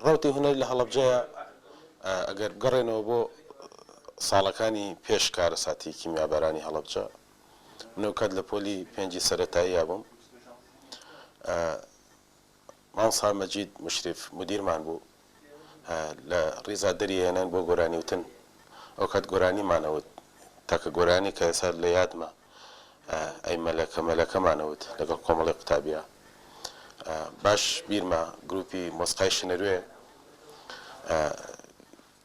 ڕوتی هونەری لە هەڵەبجەیە ئەگەر گەڕێنەوە بۆ ساڵەکانی پێش کارە ساتی کیمیابەرانی هەڵەبجە منەوەکات لە پۆلی پێنجی سەرەتایی بووم مامۆستا مەجید مشرف مدیرمان بوو لە ڕیزا دەریهێنان بۆ گۆرانی وتن ئەو کات گۆرانیمانەوت تاکە گۆرانی کە ئێستا لە یادمە ئەی مەلەکەمانەوت لەگەڵ کۆمەڵی قوتابیە باش بیرمە گروپی مۆسیقای شنەروێ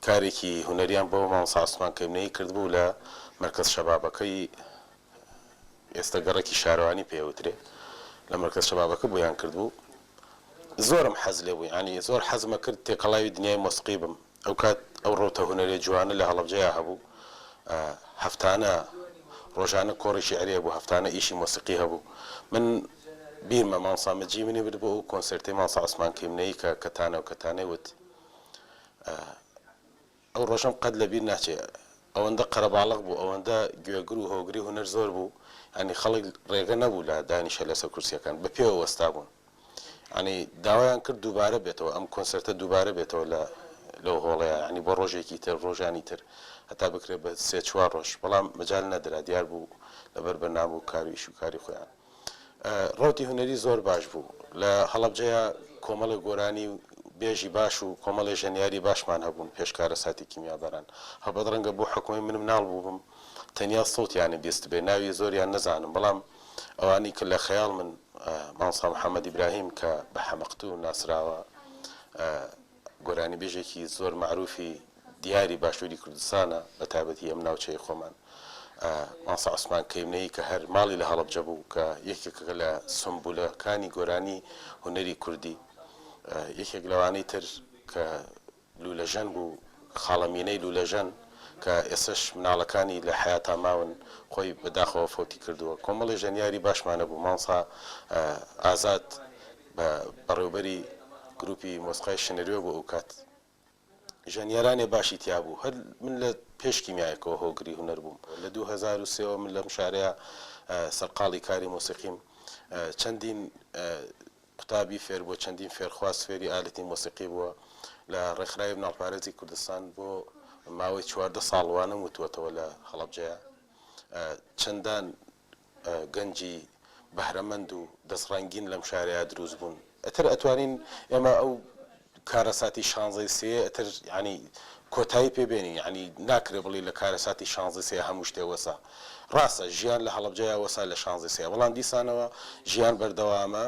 کارێکی هونەریان بۆ مامۆستا عوسمان کەیمنەیی کردبوو لە مەرکەز شەبابەکەی ئێستا گەڕێکی شارەوانی پێوترێ لە مەرکەز شەبابەکە بۆیان کردبوو زۆرم حەز لێ بووی ینی زۆر حەزمە کرد تێکەڵاوی دنیای مۆسیقی بم ئەو کات ئەو ڕۆتە هونەرێ جوانە لە هەڵەبجەیە هەبوو هەفتانە ڕۆژانە کۆڕی شیعریە بوو هەفتانە ئیشی مۆسیقی هەبوو من بیرمە مامۆستا مەجید منی برد بۆ ئەو کۆنسەرتەی مامۆستا عوسمان کەیمنەیی کە کەتانە و کەتانەی وت ئەو ڕۆژەم قەت لەبیر ناچێت ئەوەندە قەرەباڵغ بوو ئەوەندە گوێگر و هۆگری هونەر زۆر بوو ینی خەڵک ڕێگە نەبوو لە دانیشە لەسەر کورسیەکان بە پێوە وەستا بوون ینی داوایان کرد دووبارە بێتەوە ئەم کۆنسەرتە دووبارە بێتەوە لەو هۆڵەیە ینی بۆ ڕۆژێکی تر ڕۆژانی تر هەتا بکرێت بە سێ چوار ڕۆژ بەڵام مەجال نەدرا دیار بوو لەبەر بەرنامە و کاریش و کاری خۆیان ڕوتی هونەری زۆر باش بوو لە هەڵەبجەیە کۆمەڵە گۆرانی بێژی باش و کۆمەڵی ژەنیاری باشمان هەبوون پێشکارە ساتی کیمیابەران هەبەت ڕەنگە بۆ حکومی منم ناڵ بووبم تەنیا سەوتیانە بیست بێ ناوی زۆریان نەزانم بەڵام ئەوانی کە لە خەیاڵ من مامۆستا محەممەد ئیبراهیم کە بە حەمەقتو و ناسراوە گۆرانی بێژێکی زۆر معروفی دیاری باشووری کوردستانە بە تایبەتی ئەم ناوچەی خۆمان مامۆستا عوسمان کەیمنەیی کە هەر ماڵی لە هەڵەبجە بوو کە یەکێکە لە سمبولەکانی گۆرانی هونەری کوردی یەکێک لەوانەی تر کە لولەژەن بوو خاڵەمینەی لولەژەن کە ئێسش مناڵەکانی لە حیاتا ماون خۆی بەداخەوە فۆتی کردووە کۆمەڵی ژەنیاری باشمانە بوو مامۆستا ئازاد بەڕێوەبەری گروپی مۆسیقای شنەروێ بوو ئەو کات ژەنیارانێ باشی تیا بوو هەر من لە پێش کیمیایەکەوە هۆگری هونەر بووم لە 2003 من لەم شارەیە سەرقاڵی کاری مۆسیقیم چەندین قوتابی فێر بووە چەندین فێرخواست فێری ئالەتی مۆسیقی بووە لە ڕێکخراوی بناڵپارێزی کوردستان بۆ ماوەی 14 ساڵوانم وتوەتەوە لە هەڵەبجەیە چەندان گەنجی بەهرەمەند و دەستڕەنگین لەم شارەیە دروست بوون ئەتر ئەتوانین ئێمە ئەو کارە ساتی 16 ئەتر ینی کۆتایی پێبێنی ینی ناکرێ بڵی لە کارە ساتی 16 هەموو شتێ وەسا ڕاستە ژیان لە هەڵەبجەیە وەسا لە 16 بەڵام دیسانەوە ژیان بەردەوامە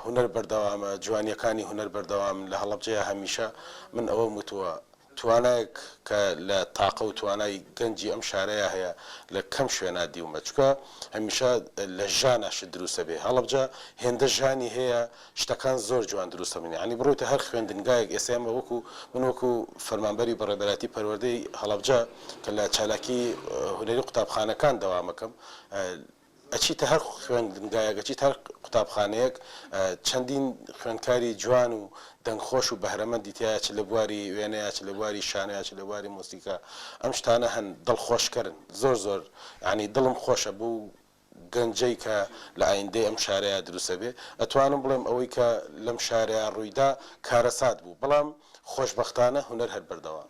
هونەر بەردەوامە جوانیەکانی هونەر بەردەوام لە هەڵەبجەیە هەمیشە من ئەوە وتووە توانایك کە لە تاقە و توانای گەنجی ئەم شارەیە هەیە لە کەم شوێنە دیومە چکە هەمیشە لە ژانەش دروستە بێ هەڵەبجە هێندە ژانی هەیە شتەکان زۆر جوان دروستە منی ینی بڕۆیتە هەر خوێندنگایەک ئێسێمە وەکو من وەکو فەرمانبەری بەڕێبەراتی پەروەردەی هەڵەبجە کە لە چالاکی هونەری قوتابخانەکان دەوامەکەم ئەچیتە هەر خوێندنگایەک ئەچیت هەر قوتابخانەیەک چەندین خوێندکاری جوان و دەنگخۆش و بەهرەمەندی تایە چ لە بواری وێنەیە چ لە بواری شانەیە چ لە بواری مۆسیقا ئەم شتانە هەن دڵخۆشکردن زۆر زۆر ینی دڵم خۆشە بوو گەنجەی کە لە ئایندەی ئەم شارەیە دروستە بێ ئەتوانم بڵێم ئەوەی کە لەم شارەیە ڕوویدا کارەسات بوو بەڵام خۆشبەختانە هونەر هەر بەردەوام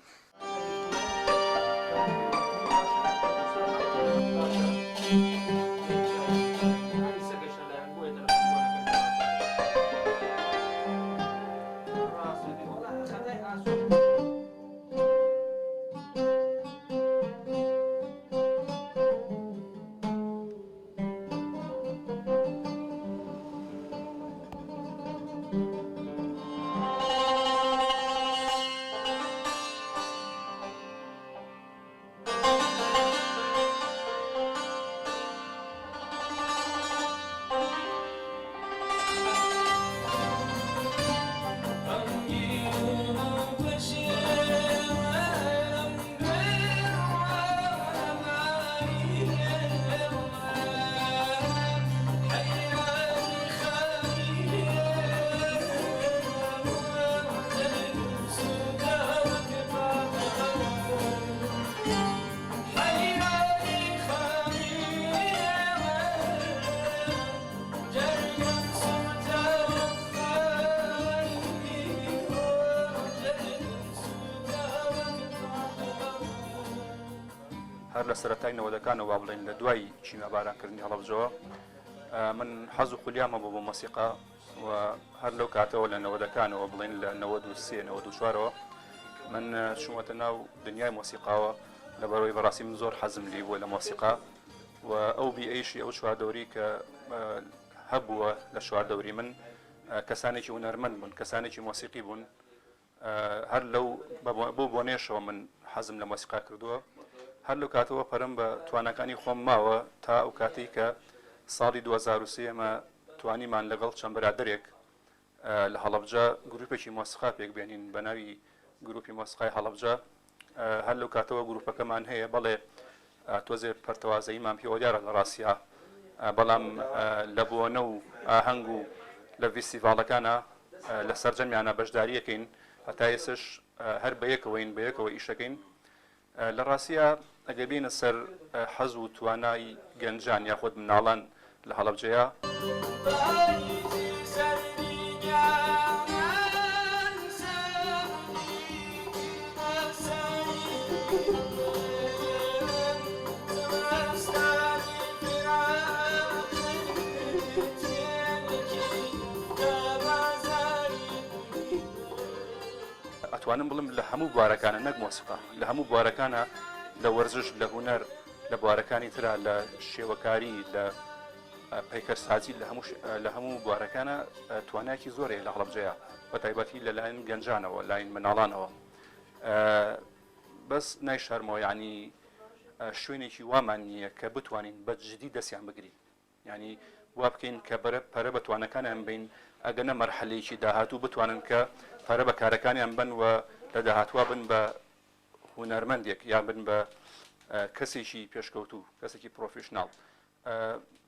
هەر لە سەرەتای نەوەدەکانەوە وا بڵێن لە دوای چیمە بارانکردنی هەڵەبجەوە من حەز و خولیامە بۆ مۆسیقا و هەر لەو کاتەوە لە نەوەدەکانەوە بڵێن لە 93 94ەوە من چوومەتە ناو دنیای مۆسیقاوە لەبەرەوەی بەڕاستی من زۆر حەزم لی بووە لە مۆسیقا و ئەو بیئەیشی ئەو چواردەوری کە هەبووە لە چواردەوری من کەسانێکی هونەرمەند بوون کەسانێکی مۆسیقی بوون هەر لەو بۆ نێشەوە من حەزم لە مۆسیقا کردووە هەر لەو کاتەوە پەرم بە توانەکانی خۆم ماوە تا ئەو کاتی کە ساڵی 2023 ئەمە توانیمان لەگەڵ چەند برادێک لە هەڵەبجە گروپێکی مۆسیقا پێک بێنین بە ناوی گروپی مۆسیقای هەڵەبجە هەر لەو کاتەوە گروپەکەمان هەیە بەڵێ تۆزێ پەرتەوازەییمان پێوە دیارە لە ڕاستیە بەڵام لە بۆنە و ئاهەنگ و لە فیستیڤاڵەکانە لە سەرجەمیانە بەشداریەکەین هەتا ئێسش هەر بەیەکەوەین بەیەکەوە ئیشەکەین لە ڕاستیە ئەگە بینە سەر حەز و توانای گەنجان یاخود مناڵان لە هەڵەبجەیە ئەتوانم بڵم لە هەموو بوارەکانە نەک مۆسیقا لە هەموو بوارەکانە لە وەرزش لە هونەر لە بوارەکانی ترا لە شێوەکاری لە پەیکەرسازی لە هەموو بوارەکانە توانایکی زۆرەیە لە هەڵەبجەیە بە تایبەتی لە لایەن گەنجانەوە لایەن مناڵانەوە بەس نایشارمەوە یعنی شوێنێکی وامان نییە کە بتوانین بە جدی دەستیان بگری ینی وا بکەین کە پەرە بە توانەکانیان بین ئەگەنە مەرحەلەیەکی داهاتوو بتوانن کە پەرە بە کارەکانیان بن و لە داهاتوە بن بە هونەرمەندێک یان بن بە کەسێکی پێشکەوتوو کەسێکی پرۆفیشناڵ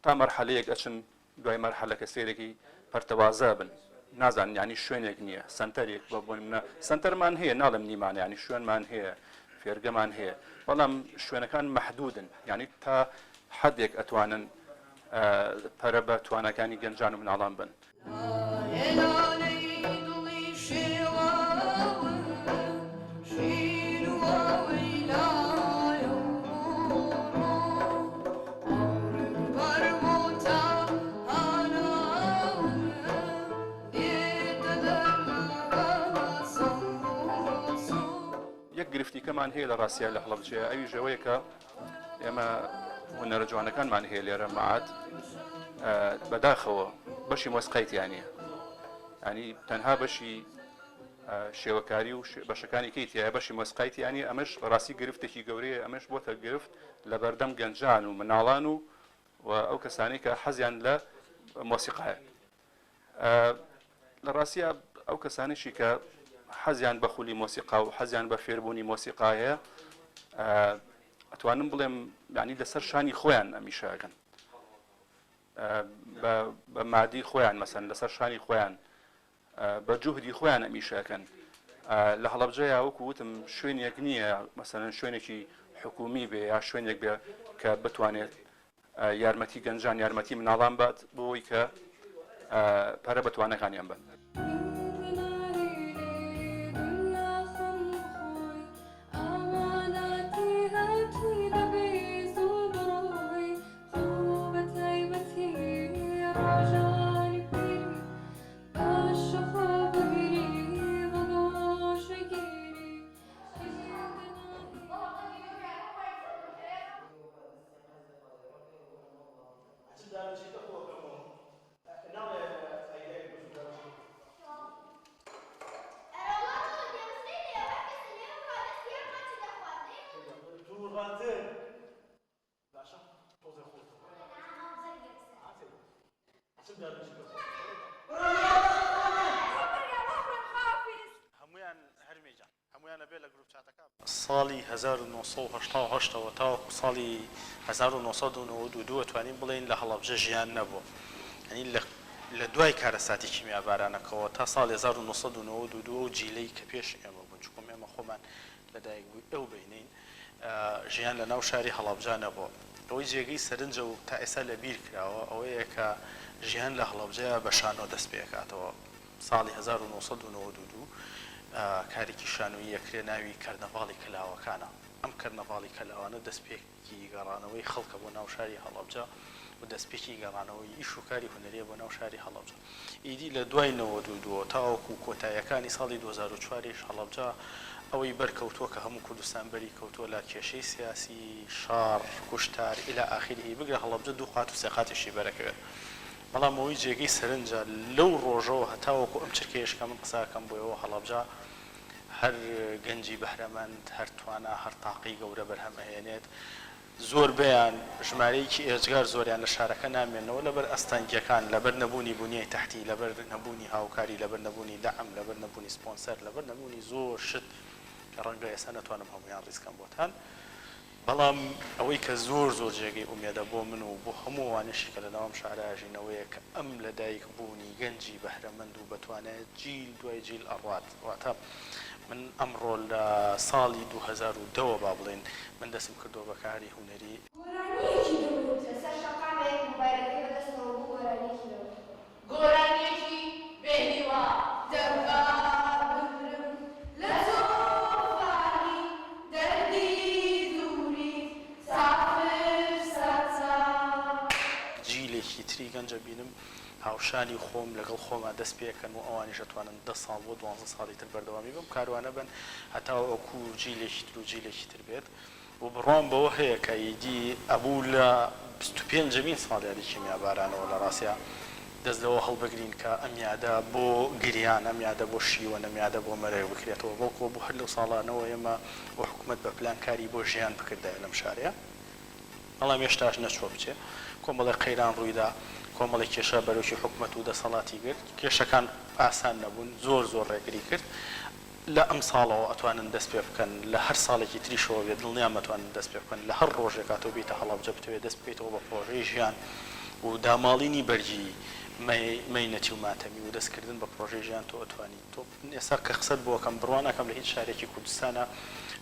تا مەرحەلەیەک ئەچن دوای مەرحەلەکە سێرێکی پەرتەوازە بن نازان ینی شوێنێک نییە سنتەرێک بە بۆ منە سنتەرمان هەیە ناڵم نیمان ینی شوێنمان هەیە فێرگەمان هەیە بەڵام شوێنەکان مەحدودن ینی تا حەدێک ئەتوانن پەرە بە توانەکانی گەنجان و مناڵان بن یەک گرفتیکەمان هەیە لە ڕاستیە لە هەڵەبجەیە ئەوی ژەوەیە کە ئێمە هونەرە جوانەکانمان هەیە لێرە مەعاد بەداخەوە بەشی مۆسیقایتیانە ینی تەنها بەشی شێوەکاری و بەشەکانی کەیتیایە بەشی مۆسیقایتیانی ئەمەش بەڕاستی گرفتێکی گەورەیە ئەمەش بۆتە گرفت لە بەردەم گەنجان و مناڵان و ئەو کەسانی کە حەزیان لە مۆسیقایە لە ڕاستیە ئەو کەسانیشی کە حەزیان بە خولی مۆسیقا و حەزیان بە فێربوونی مۆسیقایە ئەتوانم بڵێم ینی لەسەر شانی خۆیان ئەمیشەکەن بە مادی خۆیان مەسەن لەسەر شانی خۆیان بە جوهدی خۆیان ئەمیشەکەن لە هەڵەبجەیە وەکو وتم شوێنێک نییە مەسەن شوێنێکی حکومی بێ یا شوێنێک بێ کە بتوانێت یارمەتی گەنجان یارمەتی مناڵان بات بۆی کە پەرە بە توانەکانیان بن ساڵی 1970 تاوەکو ساڵی 1992 توانین بڵێن لە هەڵەبجە ژیان نەبوو ینی لە دوای کارەساتی کیمیابارانەکەەوە تا ساڵی 1992 و جیلەی کە پێش ئێمە بوون چکۆم ئێمە خۆمان لەدایک بووی ئەو بینین ژیان لە ناو شاری هەڵەبجە نەبووە ئەوەی جێگەی سەرنجە و تا ئێستا لە بیر کراوە ئەوەیە کە ژیان لە هەڵەبجەیە بە شانۆ دەست پێکاتەوە ساڵی 1992 کارێکی شانۆیی یەکرێ ناوی کەرنەڤاڵی کلااوەکانە ئەم کەرنەڤاڵی کەلاوانە دەستپێکی گەڕانەوەی خەڵکە بۆ ناو شاری هەڵەبجە و دەستپێکی گەڕانەوەی ئیش و کاری هونەریە بۆ ناو شاری هەڵەبجە. ئیدی لە دوای 92 تاوەکو کۆتاییەکانی ساڵی 2004 هەڵەبجە ئەوەی بەرکەوتووە کە هەموو کوردستان بەری کەوتووە لە کێشەی سیاسی شار کوشتار إلى آخره بگرە هەڵەبجە 2 قات و 3 قاتیشی بەرەکەوێت. بەڵام ئەوەی جێگەی سەرنجە لەو ڕۆژەوە هەتاوەکو ئەم چرکێشکە من قساکەم بۆیەوە هەڵەبجە هەر گەنجی بەهرەمەند هەر توانە هەر تاقی گەورە بەرهەمەهێنێت زۆر بەیان ژمارەیەکی ئێجگار زۆریان لە شارەکە نامێنەوە لەبەر ئەستانگیەکان لەبەر نەبوونی بنیای تەحتی لەبەر نەبوونی هاوکاری لەبەر نەبوونی دەعم لەبەر نەبوونی سپۆنسەر لەبەر نەبوونی زۆر شت کە ڕەنگە ئێستا نەتوانم هەموویان ڕیزکەم بۆتان. بەڵام ئەوەی کە زۆر زۆر جێگەی ئومێدە بۆ من و بۆ هەموو وانشی کە لەناوم شارەژینەوەیە کە ئەم لەدایک بوونی گەنجی بەهرەمەند و بەتوانێت جیل دوای جیل ئەڕوات واتە من ئەمڕۆ لە ساڵی 2010 با بڵێن من دەستم کردو بە کاری هونەری گۆرانیەکی بێنیوە دەرگا بگرم لە زۆفانی دەردی دووری سافر سەرچا جیلێکی تری گەنجە بینم هاوشانی خۆم لەگەڵ خۆمان دەست پێکەن و ئەوانیش دەتوانن 10 ساڵ بۆ 12 ساڵی تر بەردەوامی بم کاروانە بن هەتا ئەوکو جیلێکی تر و جیلێکی تر بێت و بڕۆم بەوە هەیە کە ئیدی ئەبوو لە 25 ساڵیاری کیمیابارانەوە لە ڕاستیا دەست لەوە هەڵبگرین کە ئەمیادە بۆ گریان ئەمیادە بۆ شیوە ئەمیادە بۆ مەرە بکرێتەوە بۆکۆ بۆ هەر لەو ساڵانەوە ئێمە بۆ حکوومەت بە پلانکاری بۆ ژیان بکردایە لەم شارەیە بەڵام هێشتاش نەچوە بچێ کۆمەڵی قەیران ڕوویدا کۆمەڵی کێشە بەرەوشی حکوومەت و دەسەڵاتی کرد کێشەکان ئاسان نەبوون زۆر ڕێگری کرد لە ئەم ساڵەوە ئەتوانن دەست پێ بکەن لە هەر ساڵێکی تریشەوە بێت دڵنیان مەتوانن دەست پێ بکەن لە هەر ڕۆژێکاتەوە بیتە هەڵەبجە بتوێت دەست بکەیتەوە بە پرۆژەی ژیان و داماڵینی بەرگی مەینەتی و ماتەمی و دەستکردن بە پرۆژەی ژیان تۆ ئەتوانی تۆ ئێستا کە قسەت بۆکەم بڕوانەکەم لە هیچ شارێکی کوردستانە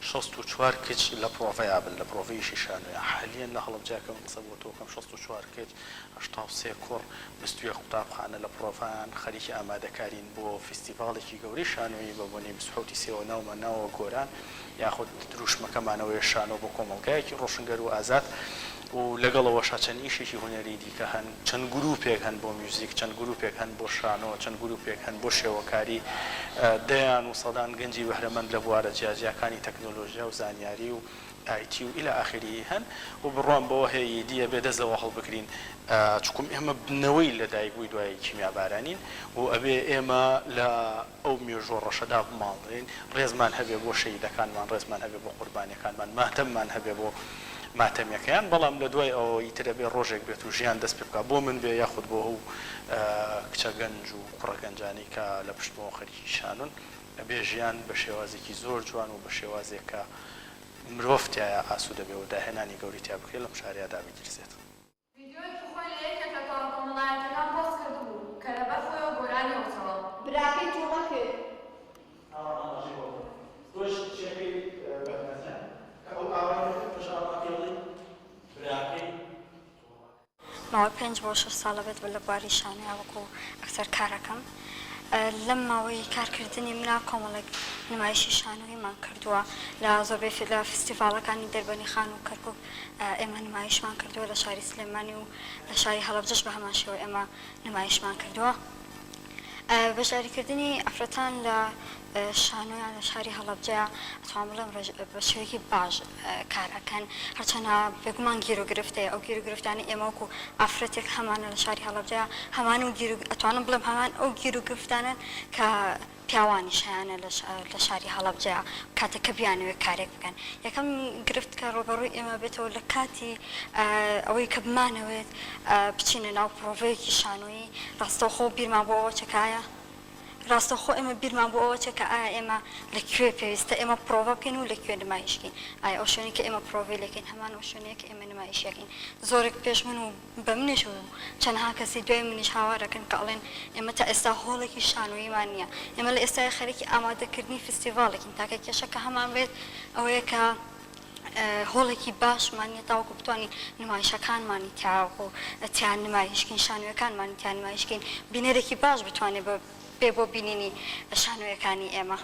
64 کچ لە پرۆڤەیە بن لە پرۆڤەیەشی شانوێ حالیان لە هەڵەبجەکەم قسە بۆ تۆکەم 64 کچ 83 کوڕ 22 قوتابخانە لە پرۆڤان خەریکی ئامادەکارین بۆ فستیڤاڵێکی گەورەی شانۆیی بە بۆنی 27 سێوە ناومە ناوە گۆران یاخود دروشمەکەمانەوەی شانۆ بۆ کۆمەڵگایەکی ڕۆشنگەر و ئازاد و لەگەڵەوەشا چەند ئیشێکی هونەری دیکە هەن چەند گروپێک هەن بۆ میوزیک چەند گروپێک هەن بۆ شانۆ چەند گروپێک هەن بۆ شێوەکاری دەیان و سەدان گەنجی بەهرەمەند لە بوارە جیاجیەکانی تەکنۆلۆژیا و زانیاری و ئایتی و إلى آخره هەن و بڕوان بەوە هەیە دیە بێ دەستەوە هەڵبگرین چکم ئێمە بنەوەی لە دایکبووی دوای کیمیابارانین و ئەبێ ئێمە لە ئەو مێژۆ ڕەشەدا بماڵێن ڕێزمان هەبێ بۆ شەهیدەکانمان ڕێزمان هەبێ بۆ قوربانیەکانمان ماتەممان هەبێ بۆ ماتەمیەکەیان بەڵام لە دوای ئەوە ئیترە بێ ڕۆژێک بێت و ژیان دەست پێ بکە بۆ من بێ یاخود بۆ ئەو کچە گەنج و کوڕە گەنجانی کە لە پشتبوون خەریکی شانون ئەبێ ژیان بە شێوازێکی زۆر جوان و بە شێوازێک کە مرۆڤ تایە ئاسوودە بێ و داهێنانی گەوری تیا بکرێت لەم شارەیەدا بیگیرسێت ڤیدیۆیەکی خۆی لە یەکێک لە تەڵەکۆمەڵایەتەکان پۆست کردبوو کە لەبەر خۆیەوە گۆرانیەوەتەوە براکەی تووڕە کرد ماوەی 5 بۆ 6 ساڵە بێت لە بواری شانۆیە وەکو ئەکتەر کارەکەم لەم ماوەی کارکردنی منە کۆمەڵێک نمایشی شانۆیمان کردووە لە زۆربەی لە فستیڤاڵەکانی دەربەنی خان و کەرکووک ئێمە نمایشمان کردووە لە شاری سلێمانی و لە شاری هەڵەبجەش بە هەمان شێوە ئێمە نمایشمان کردووە بەشداریکردنی ئەفرەتان لە شانۆیان لە شاری هەڵەبجەیە ئەتوان بڵێم بە شێوەیەکی باش کارەکەن هەرچەنە بێگومان گیر و گرفتەیە ئەو گیر و گرفتانی ئێمە وەکو ئافرەتێک هەمانە لە شاری هەڵەبجەیە هەمان و ئەتوانم بڵێم هەمان ئەو گیر و گرفتانن کە پیاوانی شایانە لە شاری هەڵەبجەیە کاتێککە بیانەوێت کارێک بکەن یەکەم گرفت کە ڕۆبەڕووی ئێمە بێتەوە لە کاتی ئەوەی کە بمانەوێت بچینە ناو پرۆڤەیەکی شانۆیی ڕاستەوخۆ بیرمان بۆ ئەوە چەکایە ڕاستەخۆ ئێمە بیرمان بۆ ئەوە چێ کە ئایا ئێمە لەکوێ پێویستە ئێمە پرۆڤە بکەین و لەکوێ نمایشکەین ئایا ئەو شوێنی کە ئێمە پرۆڤی لەکەین هەمان ئەو شوێنەیە کە ئێمە نمایشەکەین زۆرێک پێش من و بە منیش و چەندها کەسی دوای منیش هاوارەکەن کە ئەڵێن ئێمە تا ئێستا هۆڵێکی شانۆییمان نییە ئێمە لە ئێستای خەریکی ئامادەکردنی فستیڤاڵێکین تاکە کێشە کە هەمان بێت ئەوەیە کە هۆڵێکی باشمانی تاوەکو بتوانین نمایشەکانمانی تاوەکو تیان نمایشکین شانۆیەکانمانی تیان نمایشکین بینەرێکی باش بتوانێت بێ بۆ بینینی شانۆیەکانی ئێمە